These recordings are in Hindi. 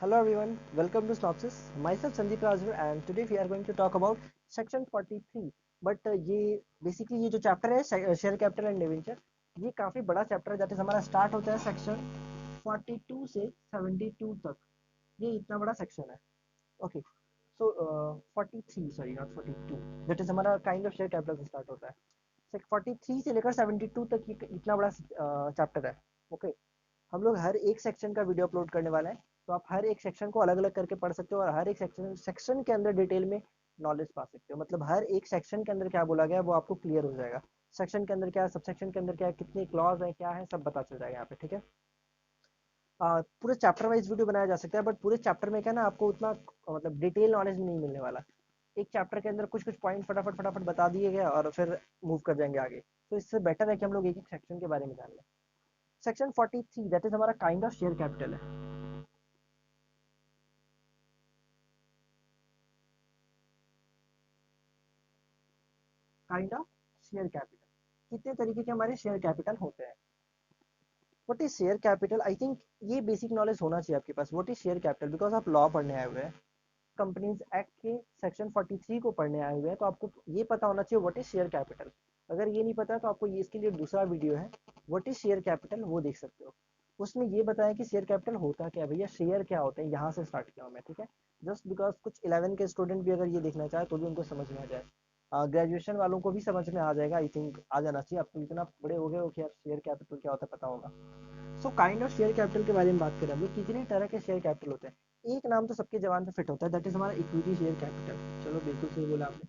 Hello everyone, welcome to Synopsis. Myself Sandeep Rajur and today we are going to talk about section 43. But ये बेसिकली ये जो चैप्टर है शेयर कैपिटल एंड डिवेंचर, ये काफ़ी बड़ा चैप्टर है। दैट इज हमारा स्टार्ट होता है सेक्शन 42 से 72 तक। ये इतना बड़ा सेक्शन है। Okay, so 43, sorry not 42, that is हमारा काइंड ऑफ शेयर कैपिटल से स्टार्ट होता है। 43 से लेकर 72 तक ये इतना बड़ा चैप्टर है। ओके, हम लोग हर एक सेक्शन का वीडियो अपलोड करने वाले हैं, तो आप हर एक सेक्शन को अलग अलग करके पढ़ सकते हो और हर एक सेक्शन के अंदर डिटेल में नॉलेज पा सकते हो। मतलब हर एक सेक्शन के अंदर क्या बोला गया है वो आपको क्लियर हो जाएगा। सेक्शन के अंदर क्या है, सब सेक्शन के अंदर क्या है, कितने क्लॉज है, क्या है, सब पता चल जाएगा यहाँ पे। ठीक है। पूरे चैप्टर वाइज वीडियो बनाया जा सकता है, बट पूरे चैप्टर में क्या है ना, आपको उतना मतलब डिटेल नॉलेज नहीं मिलने वाला। एक चैप्टर के अंदर कुछ कुछ पॉइंट फटाफट फटाफट बता दिए गए और फिर मूव कर जाएंगे आगे। तो इससे बेटर है कि हम लोग एक एक सेक्शन के बारे में जान लें। सेक्शन 43 दैट इज हमारा काइंड ऑफ शेयर कैपिटल है। काइंड ऑफ शेयर कैपिटल, कितने तरीके के हमारे शेयर कैपिटल होते हैं। What is share capital, I think ये बेसिक नॉलेज होना चाहिए आपके पास। What is share capital, because आप लॉ पढ़ने आए हुए हैं, कंपनीज एक्ट के सेक्शन 43 को पढ़ने आए हुए हैं, तो आपको ये पता होना चाहिए व्हाट इज शेयर कैपिटल। अगर ये नहीं पता है तो आपको ये इसके लिए दूसरा वीडियो है, व्हाट इज शेयर कैपिटल, वो देख सकते हो। उसमें ये बताया कि शेयर कैपिटल होता क्या है, भैया शेयर क्या होते हैं, यहाँ से स्टार्ट किया हूँ मैं। ठीक है, जस्ट बिकॉज कुछ 11 के स्टूडेंट भी अगर ये देखना चाहे तो भी उनको समझ में आ जाए। ग्रेजुएशन वालों को भी समझ में आ जाएगा, आई थिंक आ जाना चाहिए। आप तो इतना बड़े हो गए हो कि यार शेयर कैपिटल क्या होता है पता होगा। So kind of share capital के बारे में बात करें हम लोग, कितने तरह के शेयर कैपिटल होते हैं। एक नाम तो सबके जवान पे फिट होता है, दैट इज हमारा इक्विटी शेयर कैपिटल। चलो बिल्कुल सही बोला आपने।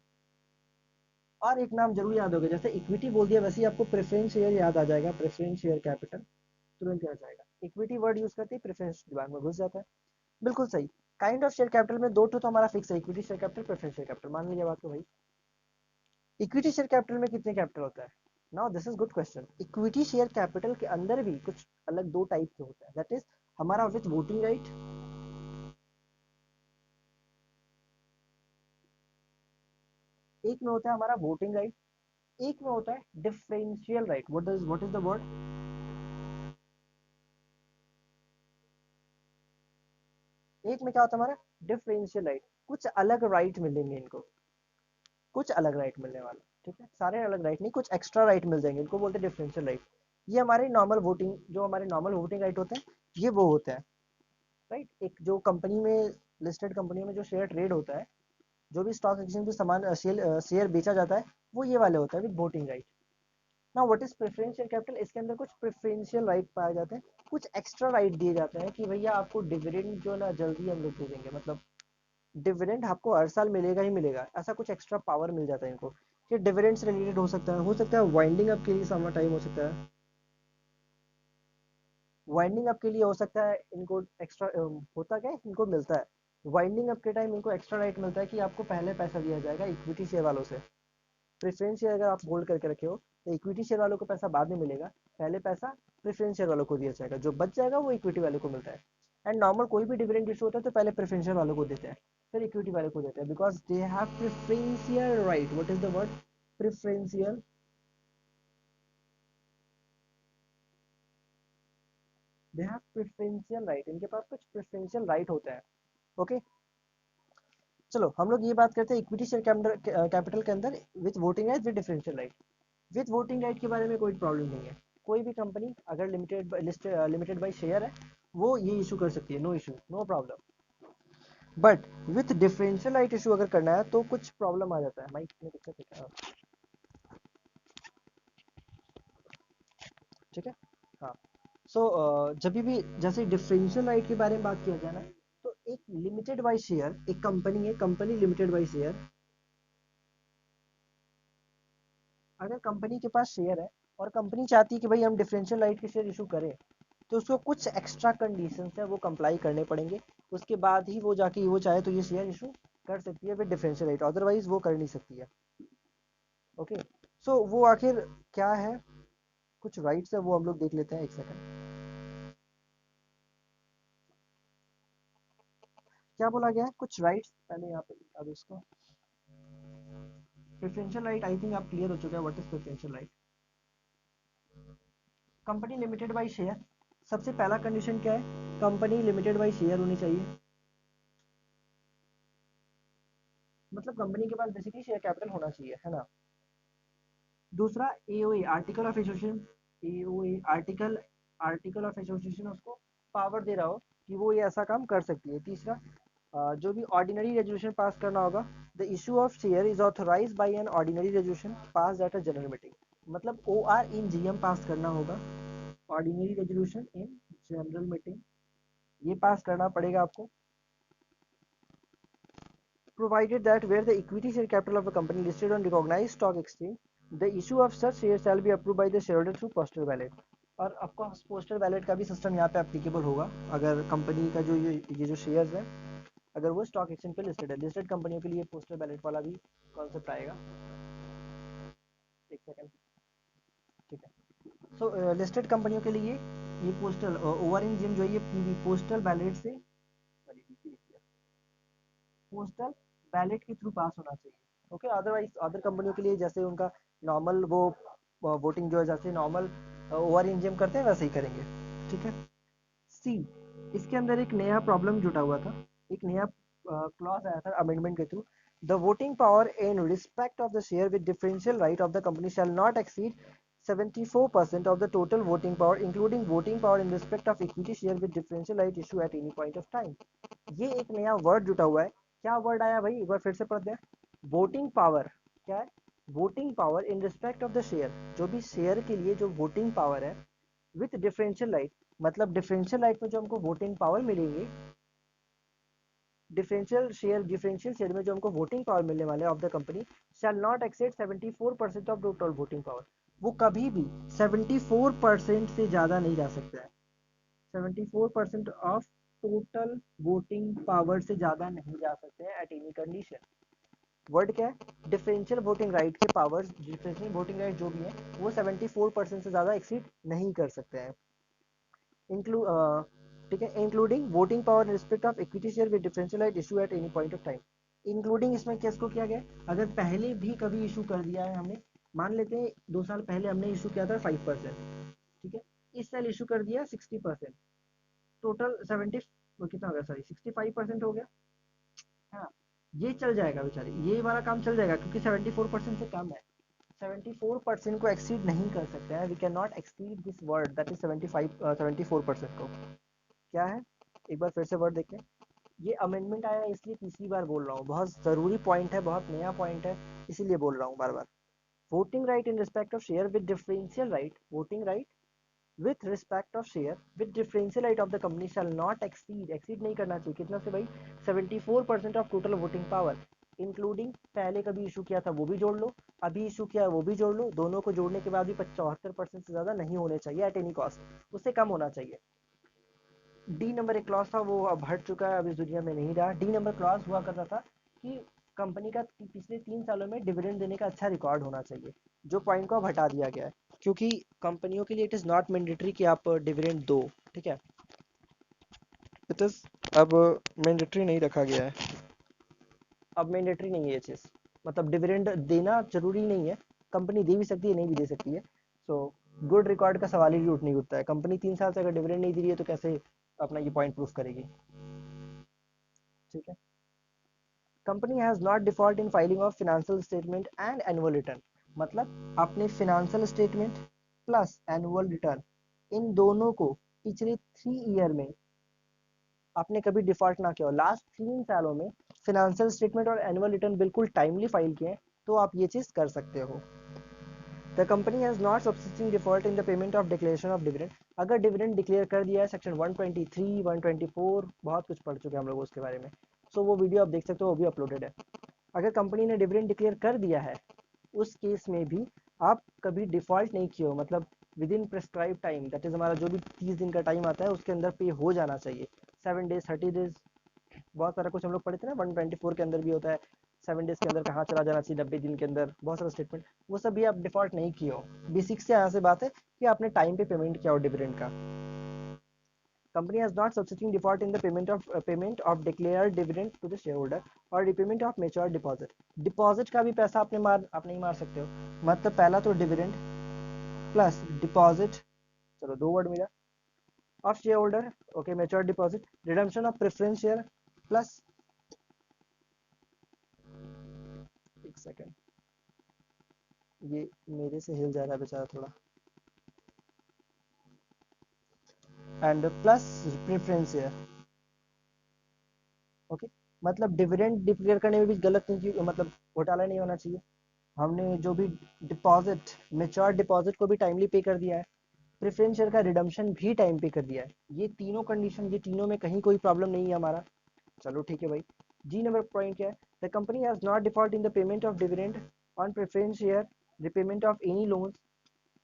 और एक नाम जरूर याद होगा, जैसे इक्विटी बोल दिया वैसे ही आपको प्रेफरेंस शेयर याद आ जाएगा। प्रेफरेंस शेयर कैपिटल तुरंत याद जाएगा। इक्विटी वर्ड यूज करते ही प्रेफरेंस दिमाग में घुस जाता है। बिल्कुल सही। काइंड ऑफ शेयर कैपिटल में दो तो हमारा फिक्स है, equity share capital, preference share capital. मान लीजिए बात को भाई, इक्विटी शेयर कैपिटल में कितने कैपिटल होता है। Now this is good question. Equity share capital के अंदर भी कुछ अलग दो टाइप के होता है, दैट इज हमारा विथ वोटिंग राइट। एक में होता है हमारा वोटिंग राइट, एक में होता है differential right. What is the word. एक में क्या होता है हमारा डिफरेंशियल राइट, कुछ अलग राइट मिलेंगे इनको, कुछ अलग राइट मिलने वाला। ठीक है, सारे अलग राइट नहीं, कुछ एक्स्ट्रा राइट मिल जाएंगे, इनको बोलते हैं डिफरेंशियल राइट। ये हमारे नॉर्मल वोटिंग, जो हमारे नॉर्मल वोटिंग राइट होते हैं, ये वो होते हैं। राइट, एक जो कंपनी में, लिस्टेड कंपनी में जो शेयर ट्रेड होता है, जो भी स्टॉक एक्सचेंज पे सामान शेयर बेचा जाता है, वो ये वाले होता है विद वोटिंग राइट। ना व्हाट इज प्रेफरेंशियल कैपिटल, इसके अंदर कुछ प्रेफरेंशियल राइट पाए जाते हैं, कुछ एक्स्ट्रा राइट दिए जाते हैं कि भैया आपको डिविडेंड जो ना जल्दी हम लोग दे देंगे। मतलब डिविडेंड आपको हर साल मिलेगा ही मिलेगा, ऐसा कुछ एक्स्ट्रा पावर मिल जाता है इनको। ये डिविडेंड से रिलेटेड हो सकता है वाइंडिंग अप के लिए समय टाइम हो सकता है, वाइंडिंग अप के लिए हो सकता है इनको एक्स्ट्रा होता क्या है, इनको मिलता है वाइंडिंग अप के टाइम इनको एक्स्ट्रा राइट मिलता है कि आपको पहले पैसा दिया जाएगा इक्विटी शेयर वालों से। प्रेफरेंस शेयर अगर आप होल्ड करके रखे हो तो इक्विटी शेयर वालों को पैसा बाद में मिलेगा, पहले पैसा प्रेफरेंस शेयर वालों को दिया जाएगा, जो बच जाएगा वो इक्विटी वाले को मिलता है। एंड नॉर्मल कोई भी डिविडेंड इशू होता है तो पहले प्रेफरेंशियल वालों को देते हैं, फिर इक्विटी वाले को देते हैं, because they have preferential right. What is the word, preferential, they have preferential right, इनके पास कुछ प्रेफरेंशियल राइट होता है। ओके, चलो हम लोग ये बात करते हैं इक्विटी शेयर कैपिटल के अंदर with voting right, with differential right. With voting right के बारे में कोई प्रॉब्लम नहीं है। कोई भी कंपनी अगर लिमिटेड बाई शेयर है, वो ये इशू कर सकती है, no issue, no problem. But with differential right issue अगर करना है तो कुछ प्रॉब्लम आ जाता है। माइक में दिक्कत है, ठीक है। हाँ, सो जब भी जैसे डिफरेंशियल राइट के बारे में बात किया जाए ना, तो एक लिमिटेड बाई शेयर, एक कंपनी है, कंपनी लिमिटेड बाई शेयर, अगर कंपनी के पास शेयर है और कंपनी चाहती है कि भाई हम डिफरेंशियल राइट के शेयर इशू करें, तो उसको कुछ एक्स्ट्रा कंडीशंस है वो कंप्लाई करने पड़ेंगे। उसके बाद ही वो जाके वो चाहे तो ये शेयर इशू कर सकती है विद डिफरेंशियल राइट, अदरवाइज वो कर नहीं सकती है। ओके, सो वो आखिर क्या है, कुछ राइट्स है वो हम लोग देख लेते हैं, एक सेकंड। क्या बोला गया है, कुछ राइट्स पहले यहाँ पे अब इसको, प्रेफरेंशियल राइट आई थिंक आप क्लियर हो चुका है। What is preferential right, company limited by share, सबसे पहला कंडीशन क्या है, कंपनी लिमिटेड बाई शेयर होनी चाहिए, मतलब कंपनी के पास बेसिकली शेयर कैपिटल होना चाहिए, है ना। दूसरा AOA article of association, AOA article article of association उसको पावर दे रहा हो कि वो ये ऐसा काम कर सकती है। तीसरा जो भी ऑर्डिनरी रेजोल्यूशन पास करना होगा, the issue of share is authorise by an ordinary resolution pass at a general meeting, मतलब ओआर इन जीएम पास करना होगा, ordinary resolution in general meeting ये पास करना पड़ेगा आपको। Provided that where the equity share capital of a company listed on recognized stock exchange, the issue of such shares shall be approved by the shareholder through postal ballot। और ऑफकोर्स पोस्टल बैलेट का भी सिस्टम यहाँ पे एप्लीकेबल होगा अगर कंपनी का जो ये जो शेयर्स है अगर वो स्टॉक एक्सचेंज पे लिस्टेड है। लिस्टेड कंपनियों के लिए पोस्टल बैलेट वाला भी कॉन्सेप्ट आएगा। एक सेकंड, ठीक है। सो लिस्टेड कंपनियों के लिए ये पोस्टल ओवर इन जिम जो है ये पोस्टल बैलेट से पोस्टल बैलेट के थ्रू पास होना चाहिए। ओके, अदरवाइज अदर कंपनियों के लिए जैसे उनका नॉर्मल वो वोटिंग जो है जैसे नॉर्मल ओवर इंजिम करते हैं वैसे ही करेंगे, ठीक है। सी, इसके अंदर एक नया प्रॉब्लम जुटा हुआ था, एक नया क्लॉज आया था अमेंडमेंट के through. The voting power in respect of the share with differential right of the company shall not exceed 74% of the total voting power including voting power in respect of equity share with differential right issue at any point of time। ये एक नया वर्ड जुटा हुआ है। क्या वर्ड आया भाई, एक बार फिर से पढ़ते हैं। वोटिंग पावर क्या है, voting power in respect of the share, जो भी शेयर के लिए जो वोटिंग पावर है विथ डिफरेंशियल राइट, मतलब डिफरेंशियल राइट में जो हमको वोटिंग पावर मिलेंगे, डिफरेंशियल शेयर में जो हमको वोटिंग पावर मिलने वाले of the company shall not accessed 74% of total voting power, वो कभी भी 74% से ज़्यादा नहीं जा सकता है। 74% ऑफ टोटल वोटिंग पावर से ज़्यादा नहीं जा सकते हैं एट एनी कंडीशन। वर्ड क्या है, डिफरेंशियल वोटिंग राइट के पावर्स, डिफरेंशियल वोटिंग राइट जो भी है वो 74% से ज़्यादा एक्सीड नहीं कर सकते हैं। इंक्लूड ठीक है, including voting power in respect of equity share with differential right issue at any point of time. Including इसमें किसको किया गया, अगर पहले भी कभी इशू कर दिया है हमने, मान लेते हैं 2 साल पहले हमने इशू किया था 5%, ठीक है, इस साल इशू कर दिया 60%, टोटल 70 कितना हो गया, सॉरी 65% हो गया। हाँ, ये चल जाएगा बेचारे, ये वाला काम चल जाएगा क्योंकि 74% से कम है, 74% को एक्सीड नहीं कर सकते हैं। We can not exceed this word that is 74% को। क्या है, एक बार फिर से वर्ड देखें। ये अमेंडमेंट आया है इसलिए तीसरी बार बोल रहा हूँ, बहुत ज़रूरी पॉइंट है, बहुत नया पॉइंट है, इसीलिए बोल रहा हूँ बार बार। Voting right in respect of share with differential right, voting right with respect of share with differential right of the company shall not exceed नहीं करना चाहिए कितना से भाई, 74% of total voting power including पहले कभी इशू किया था वो भी जोड़ लो, अभी इशू किया है वो भी जोड़ लो, दोनों को जोड़ने के बाद भी 74% से ज़्यादा नहीं होने चाहिए एट एनी कॉस्ट, उससे कम होना चाहिए। डी नंबर एक क्लॉज था वो अब हट चुका है, अब इस दुनिया में नहीं रहा। डी नंबर क्लॉज हुआ करता था कि कंपनी का पिछले 3 सालों में डिविडेंड देने का अच्छा रिकॉर्ड होना चाहिए, जो पॉइंट को अब हटा दिया गया है क्योंकि कंपनियों के लिए इट इज़ नॉट मैंडेटरी कि आप डिविडेंड दो, ठीक है, इट इज़ अब मैंडेटरी नहीं रखा गया है, अब मैंडेटरी नहीं है ये चीज़, मतलब डिविडेंड देना जरूरी नहीं है, कंपनी दे भी सकती है नहीं भी दे सकती है। सो गुड रिकॉर्ड का सवाल ही उठ नहीं उठता है, कंपनी 3 साल से अगर डिविडेंड नहीं दे रही है तो कैसे अपना ये पॉइंट प्रूफ करेगी, ठीक है। Company has not default in filing of financial statement and annual return, मतलब अपने financial statement plus annual return इन दोनों को पिछले 3 ईयर में आपने कभी डिफॉल्ट ना किया हो, लास्ट 3 सालों में फिनेंशियल स्टेटमेंट और एनुअल रिटर्न बिल्कुल टाइमली फाइल किए हैं तो आप ये चीज़ कर सकते हो। The company has not subsisting default in the payment of declaration of dividend, अगर डिविडेंड डिक्लेयर कर दिया है सेक्शन 123 124 बहुत कुछ पढ़ चुके हैं हम लोग उसके बारे में, सो वो वीडियो आप देख सकते हो, वो भी अपलोडेड है। अगर कंपनी ने डिविडेंड डिक्लेयर कर दिया है उस केस में भी आप कभी डिफॉल्ट नहीं किए हो, मतलब with in prescribe time, that is हमारा जो भी 30 दिन का टाइम आता है उसके अंदर पे हो जाना चाहिए, 7 डेज 30 डेज, बहुत सारा कुछ हम लोग पढ़े थे ना 124 के अंदर भी होता है 7 डेज के अंदर कहाँ चला जाना चाहिए, 90 दिन के अंदर, बहुत सारा स्टेटमेंट, वो सब भी आप डिफॉल्ट नहीं किए हो। बेसिक से यहाँ से बात है कि आपने टाइम पे पेमेंट किया हो डिविडेंड का। Company has not substituting default in the payment of declared dividend to the shareholder और repayment of mature deposit, deposit का भी पैसा आप नहीं मार सकते हो, मतलब पहला तो डिविडेंड प्लस डिपॉजिट, चलो 2 वर्ड मिला, of share holder, okay, mature deposit, redemption of preference share plus, एक सेकेंड, ये मेरे से हिल जा रहा है बेचारा थोड़ा, and plus preference share, okay. मतलब डिविडेंड डिक्लेयर करने में भी गलत नहीं, मतलब घोटाला नहीं होना चाहिए। हमने जो भी डिपॉजिट, मेच्योर डिपॉजिट को भी टाइमली पे कर दिया है, प्रेफरेंस शेयर का रिडम्पशन भी टाइम पे कर दिया है। ये तीनों कंडीशन, ये तीनों में कहीं कोई प्रॉब्लम नहीं है हमारा। चलो ठीक है भाई। जी नंबर पॉइंट क्या है? The company has not default in the payment of dividend on preference share, repayment of any loan.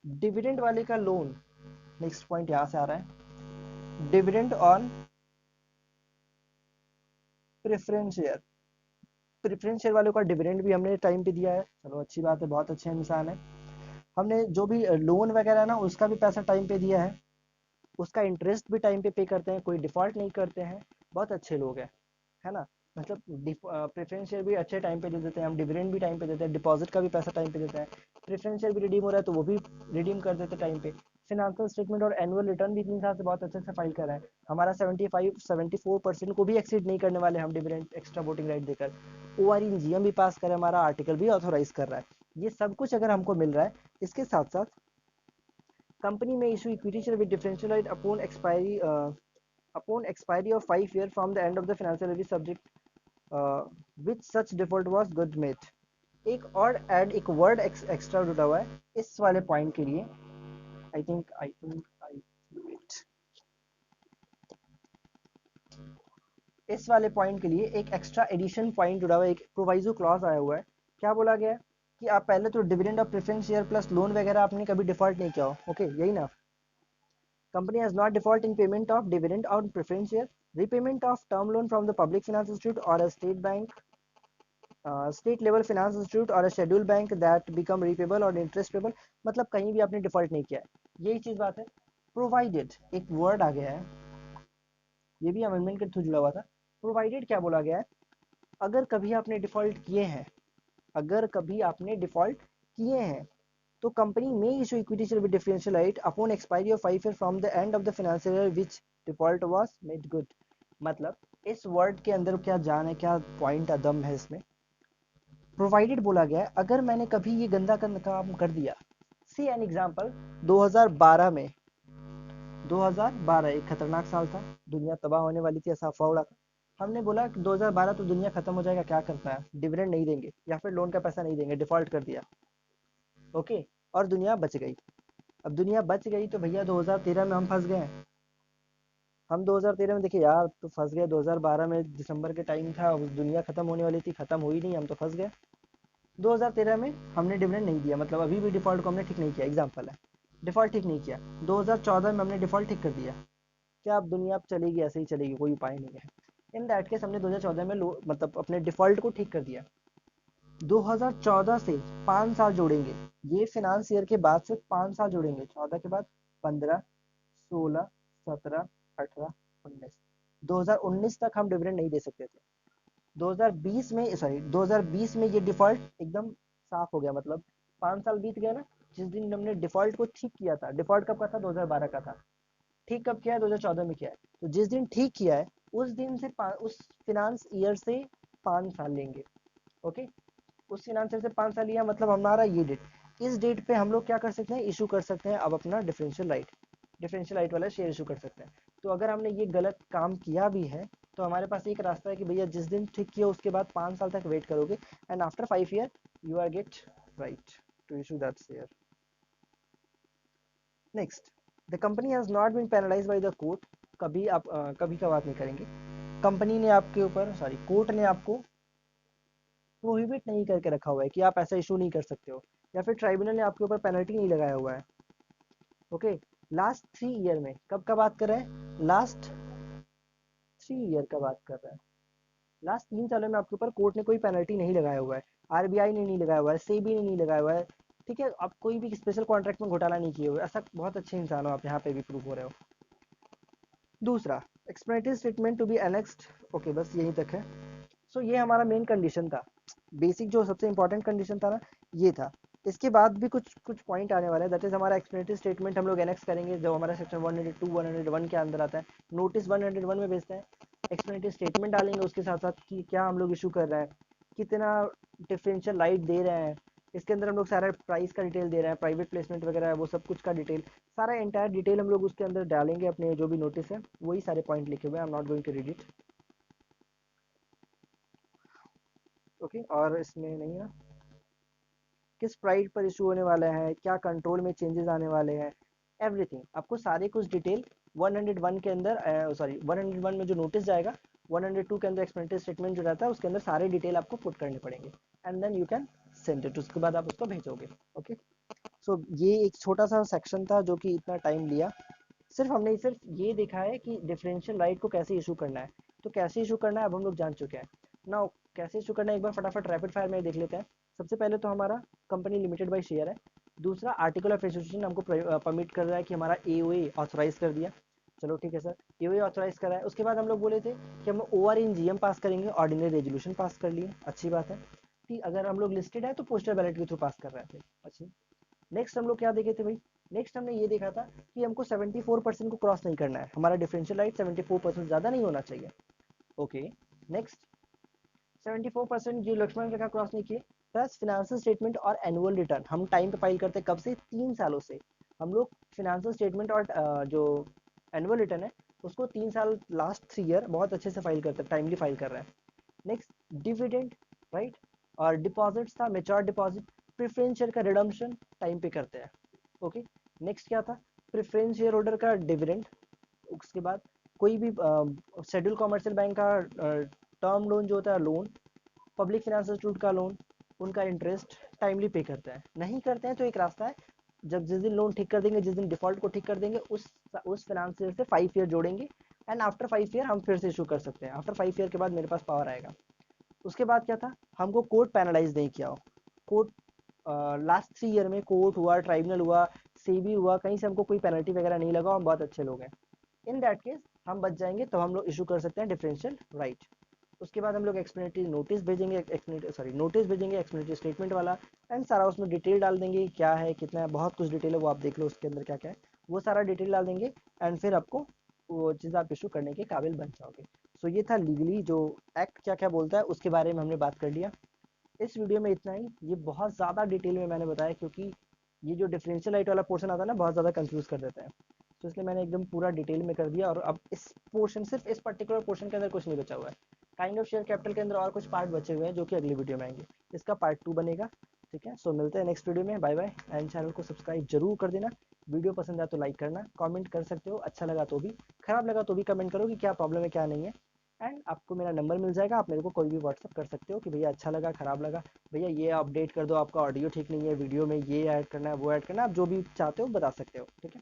Dividend वाले का लोन, नेक्स्ट पॉइंट यहाँ से आ रहा है, dividend on preference share, preference share वालों का डिविडेंड भी हमने टाइम पे दिया है, चलो अच्छी बात है, बहुत अच्छे इंसान है। हमने जो भी लोन वगैरह है ना, उसका भी पैसा टाइम पे दिया है, उसका इंटरेस्ट भी टाइम पे करते हैं, कोई डिफॉल्ट नहीं करते हैं, बहुत अच्छे लोग हैं, है ना। मतलब प्रेफरेंस शेयर भी अच्छे टाइम पे दे देते हैं, हम डिविडेंड भी टाइम पे देते हैं, डिपॉजिट का भी पैसा टाइम पे देते हैं, प्रेफरेंस शेयर भी रिडीम हो रहा है तो वो भी रिडीम कर देते हैं टाइम पे। फिनेंशियल स्टेटमेंट और एनुअल रिटर्न भी 3 साल से बहुत अच्छे से फाइल कर रहा है। हमारा 74% को भी एक्सीड नहीं करने वाले हम डिविडेंड एक्स्ट्रा वोटिंग राइट देकर। ORE-GM भी पास करे, हमारा आर्टिकल भी ऑथोराइज कर रहा है। ये सब कुछ अगर हमको मिल रहा है, इसके साथ साथ कंपनी में issue equity share with differential right upon expiry of 5 years from the end of the financial year subject which such default was good made। एक और ऐड, एक वर्ड एक्स्ट्रा जुड़ा हुआ है इस वाले पॉइंट के लिए। आई इस वाले पॉइंट के लिए एक एक्स्ट्रा एडिशन पॉइंट जुड़ा हुआ है, एक प्रोवाइजो क्लॉज आया हुआ है। क्या बोला गया है कि आप पहले तो dividend of preference share plus lone वगैरह आपने कभी डिफॉल्ट नहीं किया हो, ओके, यही ना। Company has not default in payment of dividend or preference share, repayment of term loan from the public finance institute or a state bank, state level finance institute or a scheduled bank that become repayable or interest payable। मतलब कहीं भी आपने डिफॉल्ट नहीं किया है, यही चीज बात है। प्रोवाइडेड एक वर्ड आ गया है, ये भी अमेंडमेंट के थ्रू जुड़ा हुआ था। प्रोवाइडेड क्या बोला गया है? अगर कभी आपने डिफॉल्ट किए हैं, अगर कभी आपने डिफॉल्ट किए हैं, तो कंपनी में issue equity share with differential right upon expiry of 5 year from the end of the financial year which default was made good. मतलब इस वर्ड के अंदर क्या जान है, क्या पॉइंट अदम है इसमें। प्रोवाइडेड बोला गया है अगर मैंने कभी ये गंदा काम कर दिया, सी एन एग्जांपल, 2012 में, 2012 एक खतरनाक साल था, दुनिया तबाह होने वाली थी, ऐसा अफवाह उड़ा था। हमने बोला कि 2012 तो दुनिया खत्म हो जाएगा, क्या करना है, डिविडेंड नहीं देंगे या फिर लोन का पैसा नहीं देंगे, डिफॉल्ट कर दिया, ओके, और दुनिया बच गई। अब दुनिया बच गई तो भैया 2013 में हम फंस गए। हम 2013 में देखिए यार तो फंस गए, 2012 में दिसंबर के टाइम था, दुनिया खत्म होने वाली थी, खत्म हुई नहीं, हम तो फंस गए। 2013 में हमने डिविडेंड नहीं दिया, मतलब अभी भी डिफॉल्ट को हमने ठीक नहीं किया, एग्जाम्पल है, डिफॉल्ट ठीक नहीं किया। 2014 में हमने डिफॉल्ट ठीक कर दिया, क्या अब दुनिया चलेगी? ऐसे ही चलेगी, कोई उपाय नहीं है। इन दैट केस हमने 2014 में मतलब अपने डिफॉल्ट को ठीक कर दिया। 2014 से 5 साल जोड़ेंगे, ये फाइनेंस ईयर के बाद से 5 साल जोड़ेंगे, 14 के बाद 15, 16, 17, 18, 19, 2019 तक हम डिविडेंड नहीं दे सकते थे। 2020 में, सॉरी 2020 में ये डिफॉल्ट एकदम साफ हो गया, मतलब 5 साल बीत गया ना। जिस दिन हमने डिफॉल्ट को ठीक किया था, डिफॉल्ट कब का था? 2012 का था। ठीक कब किया है? 2014 में किया है। तो जिस दिन ठीक किया है उस दिन से उस फिनांस ईयर से 5 साल लेंगे, ओके। उस फिनांस ईयर से 5 साल लिया, मतलब हमारा ये डेट, इस डेट पे हम लोग क्या कर सकते हैं, इशू कर सकते हैं अब अपना डिफरेंशियल राइट, डिफरेंशियल राइट वाला शेयर इशू कर सकते हैं। तो अगर हमने ये गलत काम किया भी है तो हमारे पास एक रास्ता है कि भैया जिस दिन ठीक किया उसके बाद 5 साल तक वेट करोगे, and after 5 year you are get right to issue that share. Next, the company has not been penalised by the court. कभी आप कभी का बात नहीं करेंगे, कंपनी ने आपके ऊपर, सॉरी कोर्ट ने आपको प्रोहिबिट नहीं करके रखा हुआ है कि आप ऐसा इशू नहीं कर सकते हो, या फिर ट्राइब्यूनल ने आपके ऊपर पेनल्टी नहीं लगाया हुआ है, ओके। लास्ट 3 ईयर में, कब का बात कर रहे हैं? लास्ट 3 ईयर का बात कर रहे हैं। लास्ट 3 सालों में आपके ऊपर कोर्ट ने कोई पेनल्टी नहीं लगाया हुआ है, आरबीआई ने नहीं लगाया हुआ है, सेबी ने नहीं लगाया हुआ है, ठीक है। आप कोई भी स्पेशल कॉन्ट्रैक्ट में घोटाला नहीं किए हुए, ऐसा बहुत अच्छे इंसान हो आप, यहाँ पे भी प्रूव हो रहे हो। दूसरा, explanatory statement to be annexed, okay, बस यहीं तक है। सो ये हमारा मेन कंडीशन था, बेसिक जो सबसे इंपॉर्टेंट कंडीशन था ना, ये था। इसके बाद भी कुछ कुछ पॉइंट आने वाला है, दैट इज हमारा एक्सप्लेनेटरी स्टेटमेंट हम लोग एनेक्स करेंगे जो हमारा सेक्शन 102 101 के अंदर आता है। नोटिस 101 में भेजते हैं, एक्सप्लेनेटरी स्टेटमेंट डालेंगे उसके साथ साथ कि क्या हम लोग इशू कर रहे हैं, कितना डिफरेंशियल राइट दे रहे हैं, इसके अंदर हम लोग सारा प्राइस का डिटेल दे रहे हैं, प्राइवेट प्लेसमेंट वगैरह है वो सब कुछ का डिटेल, सारा एंटायर डिटेल हम लोग उसके अंदर डालेंगे। अपने जो भी नोटिस है वही सारे पॉइंट लिखे हुए हैं, I am not going to read it. Okay, और इसमें नहीं है किस प्राइस पर इशू होने वाला है, क्या कंट्रोल में चेंजेस आने वाले हैं, एवरीथिंग आपको सारे कुछ डिटेल 101 के अंदर, सॉरी 101 में जो नोटिस जाएगा, 102 के अंदर एक्सप्लेनेटरी स्टेटमेंट जो रहता है उसके अंदर सारे डिटेल आपको पुट करने पड़ेंगे, and then you can send it, उसके बाद आप उसको भेजोगे। ओके, सो ये एक छोटा सा सेक्शन था जो कि इतना टाइम लिया। सिर्फ हमने सिर्फ ये देखा है कि डिफरेंशियल राइट को कैसे इशू करना है, तो कैसे इशू करना है अब हम लोग जान चुके हैं ना। कैसे इशू करना है एक बार फटाफट रैपिड फायर में देख लेते हैं। सबसे पहले तो हमारा कंपनी लिमिटेड बाय शेयर है। दूसरा, आर्टिकल ऑफ एसोसिएशन हमको परमिट कर रहा है कि हमारा एओए ऑथोराइज कर दिया। चलो ठीक है सर, एओए ऑथोराइज करा है। उसके बाद हम लोग बोले थे कि हम ओआर इन जीएम पास करेंगे, ऑर्डिनरी रेजोल्यूशन पास कर लिए, अच्छी बात है। कि अगर हम लोग लिस्टेड है तो पोस्टल बैलेट के थ्रू पास कर रहे थे, अच्छी। नेक्स्ट हम लोग क्या देखे थे भाई, नेक्स्ट हमने ये देखा था कि हमको 74% को क्रॉस नहीं करना है, हमारा डिफरेंशियल राइट 74% ज़्यादा नहीं होना चाहिए। ओके, नेक्स्ट 74% जो लक्ष्मण रेखा क्रॉस नहीं किए, प्लस फिनेंशियल स्टेटमेंट और एनुअल रिटर्न हम टाइम पे फाइल करते हैं, कब से, 3 सालों से। हम लोग फिनेंशियल स्टेटमेंट और जो एनुअल रिटर्न है उसको 3 साल, लास्ट 3 ईयर बहुत अच्छे से फाइल करते हैं, टाइमली फाइल कर रहे हैं। नेक्स्ट, डिविडेंड, राइट, और डिपॉजिट्स था, मेच्योर डिपॉजिट, प्रेफरेंस शेयर का रिडम्पशन टाइम पे करते हैं। ओके, नेक्स्ट क्या था, प्रेफरेंस शेयर होल्डर का डिविडेंड। उसके बाद कोई भी शेड्यूल कॉमर्शियल बैंक का टर्म लोन जो होता है, लोन, पब्लिक फाइनेंस इंस्टीट्यूट का लोन, उनका इंटरेस्ट टाइमली पे करते हैं। नहीं करते हैं तो एक रास्ता है, जब जिस दिन लोन ठीक कर देंगे, जिस दिन डिफॉल्ट को ठीक कर देंगे, उस फाइनेंशियल से 5 ईयर जोड़ेंगे, एंड आफ्टर 5 ईयर हम फिर से इशू कर सकते हैं। आफ्टर 5 ईयर के बाद मेरे पास पावर आएगा। उसके बाद क्या था, हमको कोर्ट पैनलाइज नहीं किया हो। कोर्ट लास्ट 3 ईयर में कोर्ट हुआ, ट्राइब्यूनल हुआ, सेबी हुआ, कहीं से हमको कोई पेनल्टी वगैरह नहीं लगा, हम बहुत अच्छे लोग हैं। इन दैट केस हम बच जाएंगे, तो हम लोग इशू कर सकते हैं डिफरेंशियल राइट। उसके बाद हम लोग एक्सप्लेनेटरी नोटिस भेजेंगे, नोटिस भेजेंगे एक्सप्लेनेटरी स्टेटमेंट वाला, एंड सारा उसमें डिटेल डाल देंगे, क्या है कितना है, बहुत कुछ डिटेल है, वो आप देख लो उसके अंदर क्या क्या है, वो सारा डिटेल डाल देंगे, एंड फिर आपको वो चीज़ आप इशू करने के काबिल बन जाओगे। सो ये था लीगली जो एक्ट क्या क्या बोलता है उसके बारे में हमने बात कर लिया। इस वीडियो में इतना ही। ये बहुत ज़्यादा डिटेल में मैंने बताया, क्योंकि ये जो डिफरेंशियल लाइट वाला पोर्शन आता है ना, बहुत ज़्यादा कंफ्यूज कर देता है, तो इसलिए मैंने एकदम पूरा डिटेल में कर दिया। और अब इस पोर्शन, सिर्फ इस पर्टिकुलर पोर्शन के अंदर कुछ नहीं बचा हुआ है। काइंड ऑफ शेयर कैपिटल के अंदर और कुछ पार्ट बचे हुए हैं जो कि अगली वीडियो में आएंगे, इसका पार्ट 2 बनेगा। ठीक है, सो मिलते हैं नेक्स्ट वीडियो में, बाय बाय। एंड चैनल को सब्सक्राइब जरूर कर देना। वीडियो पसंद आया तो लाइक करना, कमेंट कर सकते हो, अच्छा लगा तो भी, खराब लगा तो भी कमेंट करो कि क्या प्रॉब्लम है क्या नहीं है। एंड आपको मेरा नंबर मिल जाएगा, आप मेरे को कोई भी व्हाट्सअप कर सकते हो कि भैया अच्छा लगा, खराब लगा, भैया ये अपडेट कर दो, आपका ऑडियो ठीक नहीं है, वीडियो में ये ऐड करना है, वो ऐड करना है, आप जो भी चाहते हो बता सकते हो। ठीक है।